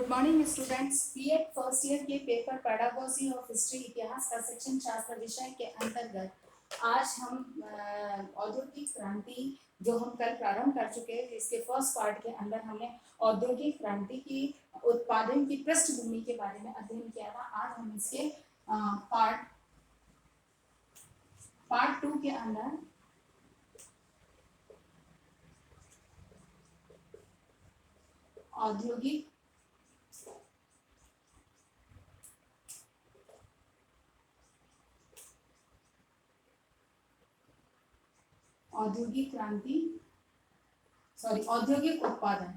Morning students. BEd first year के paper pedagogy of history इतिहास का सेक्शन शास्त्र विषय के अंतर्गत आज हम औद्योगिक क्रांति जो हम कल प्रारंभ कर चुके हैं, इसके फर्स्ट पार्ट के अंदर हमने औद्योगिक क्रांति की उत्पादन की पृष्ठभूमि के बारे में अध्ययन किया था। आज हम इसके पार्ट 2 के अंदर औद्योगिक क्रांति औद्योगिक उत्पादन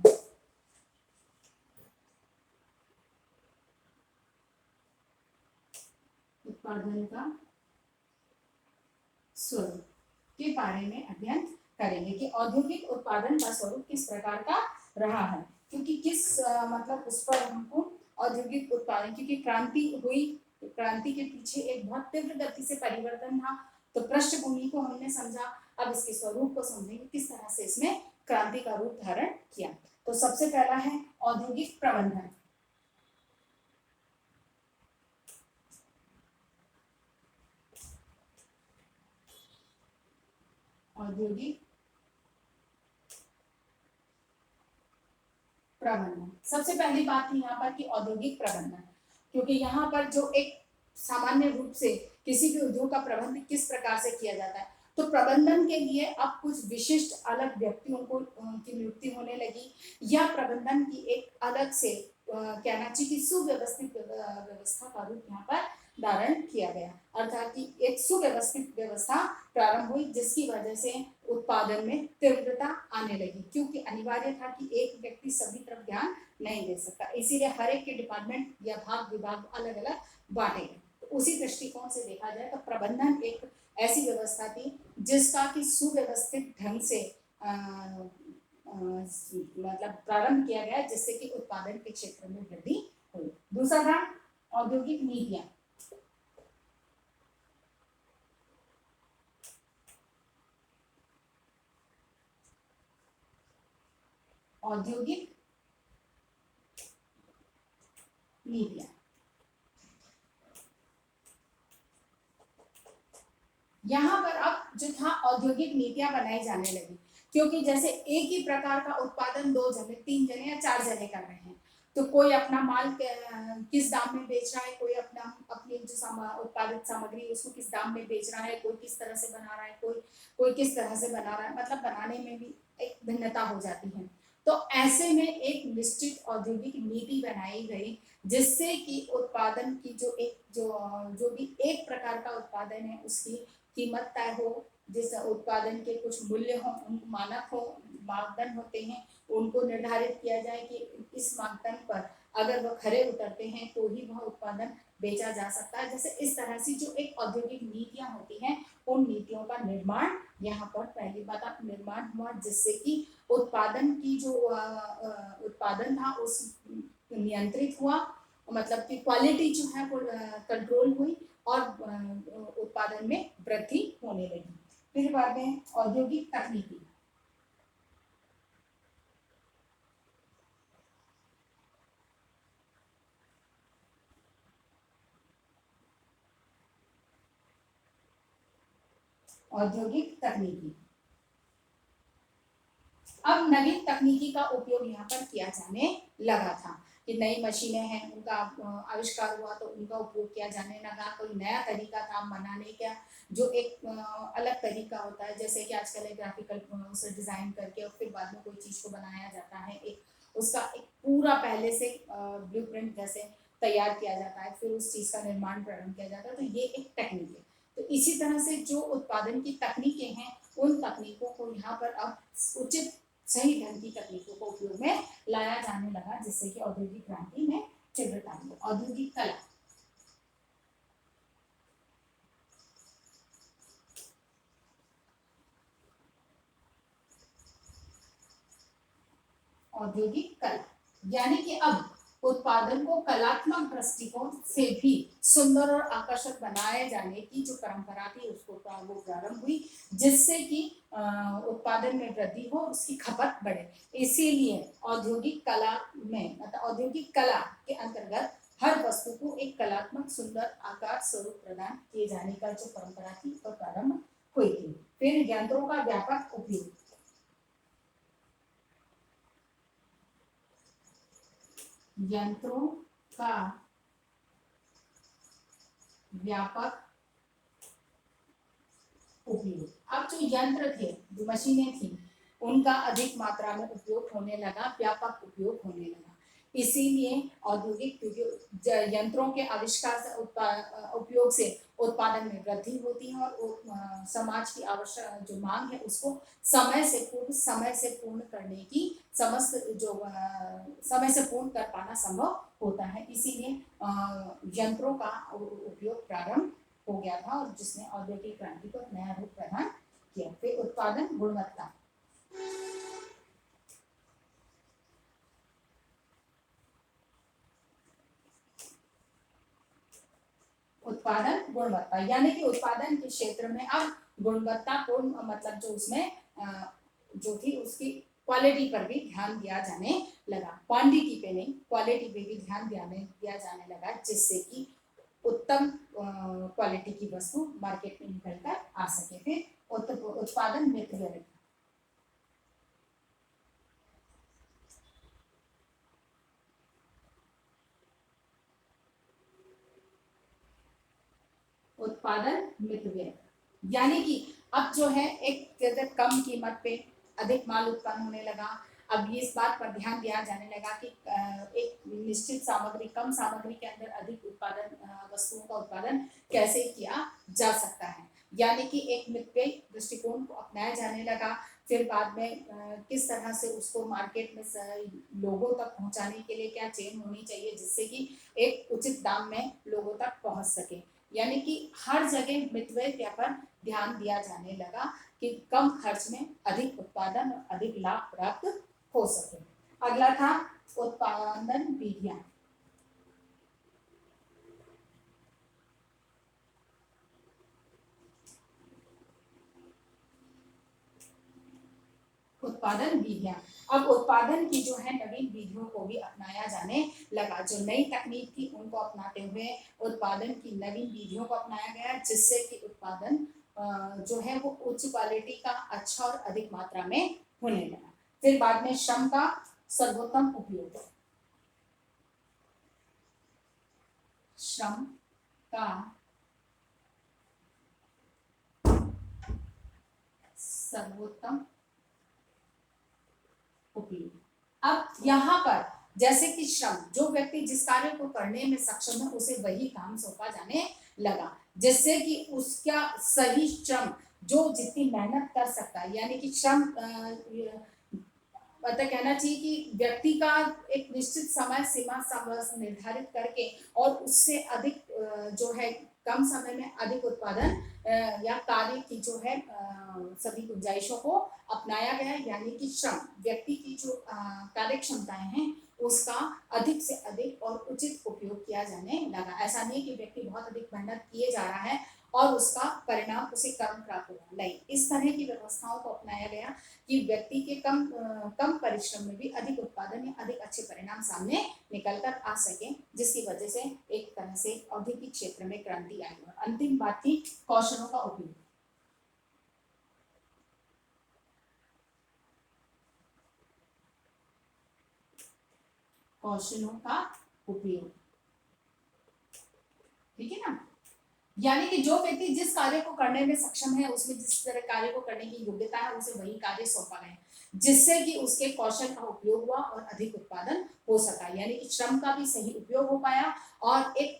का स्वरूप के बारे में अध्ययन करेंगे कि औद्योगिक उत्पादन का स्वरूप किस प्रकार का रहा है, क्योंकि किस मतलब उस पर हमको औद्योगिक उत्पादन, क्योंकि क्रांति हुई, क्रांति के पीछे एक बहुत तीव्र गति से परिवर्तन था, तो पृष्ठभूमि को हमने समझा। अब इसके स्वरूप को समझेंगे, किस तरह से इसमें क्रांति का रूप धारण किया। तो सबसे पहला है औद्योगिक प्रबंधन। औद्योगिक प्रबंधन, सबसे पहली बात थी यहाँ पर कि औद्योगिक प्रबंधन, क्योंकि यहाँ पर जो एक सामान्य रूप से किसी भी उद्योग का प्रबंधन किस प्रकार से किया जाता है, तो प्रबंधन के लिए अब कुछ विशिष्ट अलग व्यक्तियों को की नियुक्ति होने लगी, या प्रबंधन की एक अलग से कहना चाहिए कि सुव्यवस्थित व्यवस्था का रूप यहाँ पर धारण किया गया, अर्थात कि एक सुव्यवस्थित व्यवस्था प्रारंभ हुई, जिसकी वजह से उत्पादन में तीव्रता आने लगी, क्योंकि अनिवार्य था कि एक व्यक्ति सभी तरफ ध्यान नहीं दे सकता, इसीलिए हर एक के डिपार्टमेंट या भाग विभाग अलग अलग बांटे गए। तो उसी दृष्टिकोण से देखा जाए तो प्रबंधन एक ऐसी व्यवस्था थी जिसका कि सुव्यवस्थित ढंग से मतलब प्रारंभ किया गया, जिससे कि उत्पादन के क्षेत्र में वृद्धि हुई। दूसरा था औद्योगिक नीतियां। औद्योगिक नीतियां, यहाँ पर अब जो था औद्योगिक नीतियां बनाई जाने लगी, क्योंकि जैसे एक ही प्रकार का उत्पादन 2 जने 3 जने या 4 जने कर रहे हैं, तो कोई अपना माल किस दाम में बेच रहा है, कोई अपनी जो उत्पादित सामग्री उसको किस दाम में बेच रहा है, कोई किस तरह से बना रहा है, कोई किस तरह से बना रहा है, मतलब बनाने में भी एक भिन्नता हो जाती है। तो ऐसे में एक निश्चित औद्योगिक नीति बनाई गई, जिससे कि उत्पादन की जो भी एक प्रकार का उत्पादन है उसकी कीमत तय हो, जिस उत्पादन के कुछ मूल्य हो, मानक हो, मापदंड होते हैं, उनको निर्धारित किया जाए कि इस मापदंड पर अगर वह खरे उतरते हैं तो ही वह उत्पादन बेचा जा सकता है। जैसे इस तरह से जो एक औद्योगिक नीतियां होती हैं, उन नीतियों का निर्माण यहाँ पर पहली बात निर्माण हुआ, जिससे कि उत्पादन की जो उत्पादन था उस नियंत्रित हुआ, मतलब कि क्वालिटी जो है वो कंट्रोल हुई और उत्पादन में वृद्धि होने लगी। फिर बाद में औद्योगिक तकनीकी। औद्योगिक तकनीकी, अब नवीन तकनीकी का उपयोग यहाँ पर किया जाने लगा था कि नई मशीनें हैं, उनका आविष्कार हुआ तो उनका उपयोग किया जाने लगा। कोई नया तरीका था बनाने का, जो एक अलग तरीका होता है, जैसे कि आजकल ग्राफिकल उसे डिजाइन करके और फिर बाद में कोई चीज को बनाया जाता है, एक उसका एक पूरा पहले से ब्लूप्रिंट जैसे तैयार किया जाता है, फिर उस चीज का निर्माण प्रारंभ किया जाता है, तो ये एक टेक्निक है। तो इसी तरह से जो उत्पादन की तकनीकें हैं, उन तकनीकों को यहाँ पर अब उचित सही ढंग की तकनीकों को उपयोग में लाया जाने लगा, जिससे कि औद्योगिक क्रांति में तीव्रता आई। औद्योगिक कला, औद्योगिक कला यानी कि अब उत्पादन को कलात्मक दृष्टिकोण से भी सुंदर और आकर्षक बनाए जाने की जो परंपरा थी उसको वो प्रारंभ हुई, जिससे कि उत्पादन में वृद्धि हो, उसकी खपत बढ़े। इसीलिए औद्योगिक कला में मतलब औद्योगिक कला के अंतर्गत हर वस्तु को एक कलात्मक सुंदर आकार स्वरूप प्रदान किए जाने का जो परंपरा थी वह प्रारंभ हुई थी। फिर यंत्रों का व्यापक उपयोग, यंत्रों का व्यापक उपयोग। अब जो यंत्र थे, जो मशीनें थी, उनका अधिक मात्रा में उपयोग होने लगा, व्यापक उपयोग होने लगा। इसीलिए औद्योगिक यंत्रों के आविष्कार से उपयोग से उत्पादन में वृद्धि होती है और समाज की आवश्यक जो मांग है उसको समय से पूर्ण करने की समस्त जो समय से पूर्ण कर पाना संभव होता है। इसीलिए यंत्रों का उपयोग प्रारंभ हो गया था और जिसने औद्योगिक क्रांति को नया रूप प्रदान किया। फिर उत्पादन गुणवत्ता, उत्पादन गुणवत्ता यानी कि उत्पादन के क्षेत्र में अब गुणवत्ता को मतलब जो उसमें जो थी उसकी क्वालिटी पर भी ध्यान दिया जाने लगा, क्वांटिटी पे नहीं क्वालिटी पे भी ध्यान दिया जाने लगा, जिससे कि उत्तम क्वालिटी की वस्तु मार्केट में निकल कर आ सके। फिर उत्पादन मित्र, उत्पादन मितव्यय यानी कि अब जो है एक कम कीमत पे अधिक माल उत्पन्न होने लगा। अब ये इस बात पर ध्यान दिया जाने लगा कि एक निश्चित सामग्री कम सामग्री के अंदर अधिक उत्पादन वस्तुओं का उत्पादन कैसे किया जा सकता है, यानी कि एक मितव्यय दृष्टिकोण को अपनाया जाने लगा। फिर बाद में किस तरह से उसको मार्केट में लोगों तक पहुंचाने के लिए क्या चेन होनी चाहिए जिससे कि एक उचित दाम में लोगों तक पहुंच सके, यानी कि हर जगह मितव्यय पर ध्यान दिया जाने लगा कि कम खर्च में अधिक उत्पादन और अधिक लाभ प्राप्त हो सके। अगला था उत्पादन विधियां, उत्पादन विधियां। अब उत्पादन की जो है नवीन विधियों को भी अपनाया जाने लगा, जो नई तकनीक थी उनको अपनाते हुए उत्पादन की नवीन विधियों को अपनाया गया, जिससे कि उत्पादन जो है वो उच्च क्वालिटी का अच्छा और अधिक मात्रा में होने लगा। फिर बाद में श्रम का सर्वोत्तम उपयोग, श्रम का सर्वोत्तम उपयोग। अब यहाँ पर जैसे कि श्रम, जो व्यक्ति जिस कार्य को करने में सक्षम है उसे वही काम सौंपा जाने लगा, जिससे कि उसका सही श्रम जो जितनी मेहनत कर सकता है, यानी कि श्रम मतलब कहना चाहिए कि व्यक्ति का एक निश्चित समय सीमा निर्धारित करके और उससे अधिक जो है कम समय में अधिक उत्पादन या कार्य की जो है सभी गुंजाइशों को अपनाया गया, यानी कि श्रम व्यक्ति की जो कार्य क्षमताएं हैं उसका अधिक से अधिक और उचित उपयोग किया जाने लगा। ऐसा नहीं कि व्यक्ति बहुत अधिक मेहनत किए जा रहा है और उसका परिणाम उसे कम प्राप्त हुआ, नहीं, इस तरह की व्यवस्थाओं को अपनाया गया कि व्यक्ति के कम परिश्रम में भी अधिक उत्पादन या अधिक अच्छे परिणाम सामने निकल कर आ सके, जिसकी वजह से एक तरह से औद्योगिक क्षेत्र में क्रांति आई। और अंतिम बात थी कौशलों का उपयोग, कौशलों का उपयोग, ठीक है ना, यानी कि जो व्यक्ति जिस कार्य को करने में सक्षम है उसमें जिस तरह कार्य को करने की योग्यता है उसे वही कार्य सौंपा गया, जिससे कि उसके कौशल का उपयोग हुआ और अधिक उत्पादन हो सका, यानी कि श्रम का भी सही उपयोग हो पाया और एक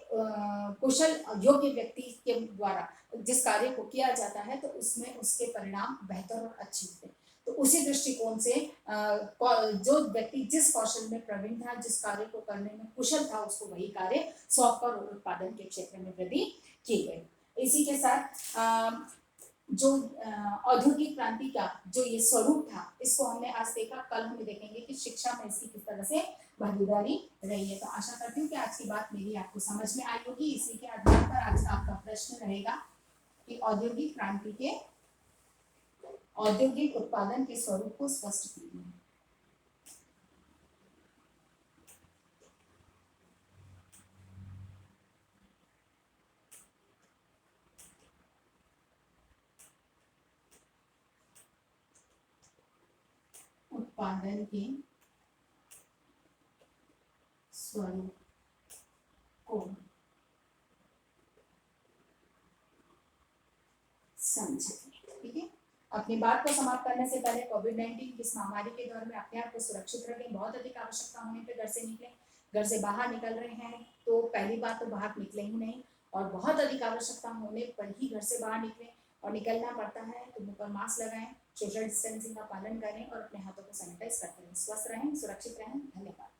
कुशल योग्य व्यक्ति के द्वारा जिस कार्य को किया जाता है तो उसमें उसके परिणाम बेहतर और अच्छे होते हैं। तो उसी दृष्टिकोण से जो व्यक्ति जिस कौशल में प्रवीण था, जिस कार्य को करने में कुशल था, उसको वही कार्य सौंप कर उत्पादन के क्षेत्र में वृद्धि की गई। इसी के साथ जो औद्योगिक क्रांति का जो ये स्वरूप था, इसको हमने आज देखा, कल हम देखेंगे कि शिक्षा में इसकी किस तरह से भागीदारी रही है। तो आशा करती हूँ कि आज की बात मेरी आपको समझ में आई होगी। इसी के आधार पर आज आपका प्रश्न रहेगा कि औद्योगिक क्रांति के औद्योगिक उत्पादन के स्वरूप को स्पष्ट कीजिए। उत्पादन के स्वरूप को समझें। ठीक है, अपनी बात को समाप्त करने से पहले कोविड-19 इस महामारी के दौर में अपने आप को सुरक्षित रखें। बहुत अधिक आवश्यकता होने पे घर से निकलें। घर से बाहर निकल रहे हैं तो पहली बात तो बाहर निकले ही नहीं, और बहुत अधिक आवश्यकता होने पर ही घर से बाहर निकलें, और निकलना पड़ता है तो मुंह पर मास्क लगाएं, सोशल डिस्टेंसिंग का पालन करें और अपने हाथों को सैनिटाइज करते रहें। स्वस्थ रहें, सुरक्षित रहें। धन्यवाद।